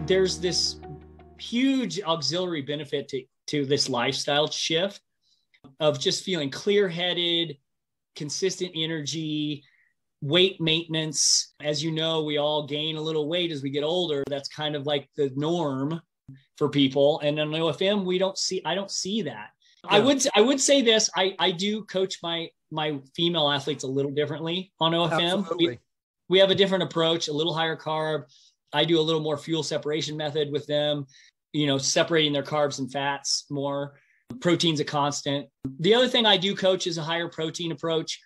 There's this huge auxiliary benefit to this lifestyle shift of just feeling clear-headed, consistent energy, weight maintenance. As you know, we all gain a little weight as we get older. That's kind of like the norm for people. And on OFM, I don't see that. Yeah. I would say this, I do coach my female athletes a little differently on OFM. Absolutely. We have a different approach, a little higher carb. I do a little more fuel separation method with them, separating their carbs and fats more. Protein's a constant. The other thing I do coach is a higher protein approach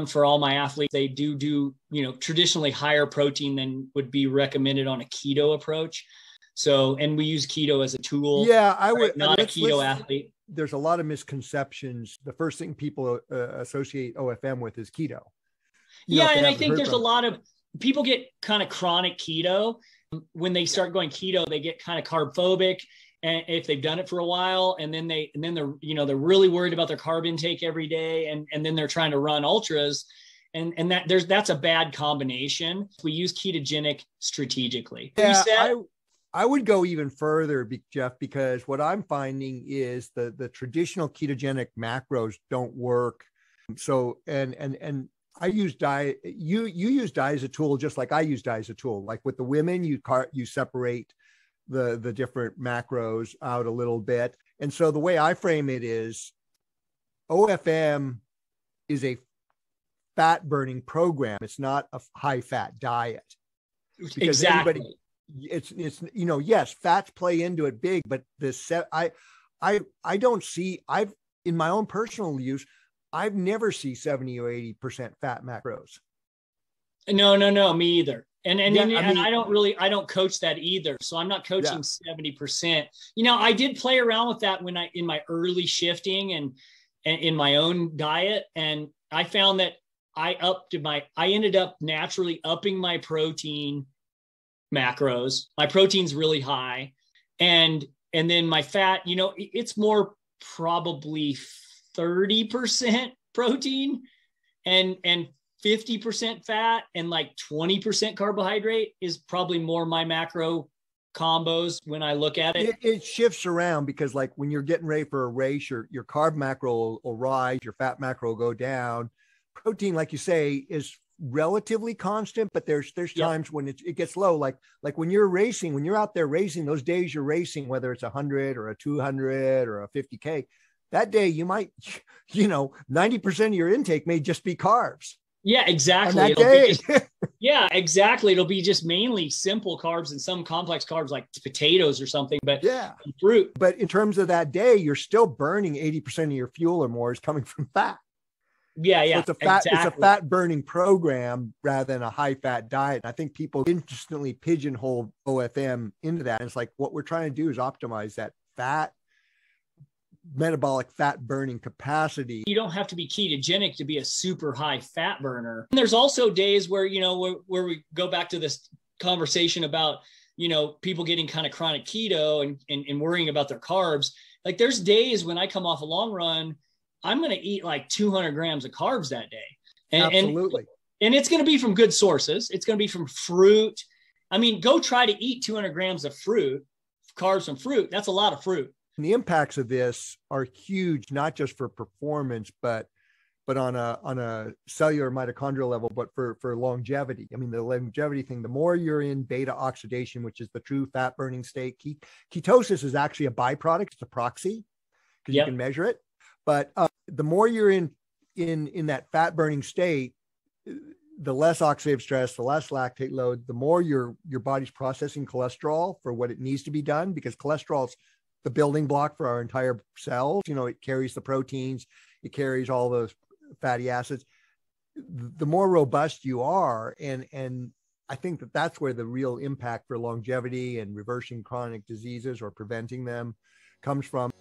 for all my athletes. They do traditionally higher protein than would be recommended on a keto approach. So, and we use keto as a tool. Yeah, I would. Not a keto athlete. There's a lot of misconceptions. The first thing people associate OFM with is keto. And I think there's a lot of people get kind of chronic keto. When they start going keto, they get kind of carb phobic, and if they've done it for a while, and then they're really worried about their carb intake every day, and then they're trying to run ultras, and that's a bad combination. We use ketogenic strategically. Yeah, I would go even further, Jeff, because what I'm finding is the traditional ketogenic macros don't work. So and I use diet. You use diet as a tool, just like I use diet as a tool. Like with the women, you separate the different macros out a little bit. And so the way I frame it is, OFM is a fat burning program. It's not a high fat diet. Because exactly. It's yes, fats play into it big, but I don't see. In my own personal use, I've never seen 70 or 80% fat macros. No, me either. And I don't coach that either. So I'm not coaching 70%. I did play around with that in my early shifting and in my own diet. And I found that I ended up naturally upping my protein macros. My protein's really high. And then my fat, it's more probably 30% protein and 50% fat and like 20% carbohydrate is probably more my macro combos when I look at it. It shifts around because like when you're getting ready for a race, your carb macro will rise, your fat macro will go down. Protein, like you say, is relatively constant, but there's times when it gets low. Like when you're racing, when you're out there racing, those days you're racing, whether it's 100 or a 200 or a 50K, that day you might, 90% of your intake may just be carbs. Yeah, exactly. Yeah, exactly. It'll be just mainly simple carbs and some complex carbs like potatoes or something, but fruit. But in terms of that day, you're still burning 80% of your fuel or more is coming from fat. Yeah. So it's a fat burning program rather than a high fat diet. And I think people instantly pigeonhole OFM into that. And it's like, what we're trying to do is optimize that metabolic fat burning capacity. You don't have to be ketogenic to be a super high fat burner. And there's also days where, where we go back to this conversation about, people getting kind of chronic keto and worrying about their carbs. Like there's days when I come off a long run, I'm going to eat like 200 grams of carbs that day. Absolutely. And it's going to be from good sources. It's going to be from fruit. I mean, go try to eat 200 grams of fruit, carbs from fruit. That's a lot of fruit. And the impacts of this are huge, not just for performance, but on a cellular mitochondrial level, but for longevity. I mean, the longevity thing, the more you're in beta oxidation, which is the true fat burning state, ketosis is actually a byproduct. It's a proxy because you can measure it. But the more you're in that fat burning state, the less oxidative stress, the less lactate load, the more your body's processing cholesterol for what it needs to be done, because cholesterol is the building block for our entire cells. It carries the proteins, it carries all those fatty acids. The more robust you are, and I think that's where the real impact for longevity and reversing chronic diseases or preventing them comes from.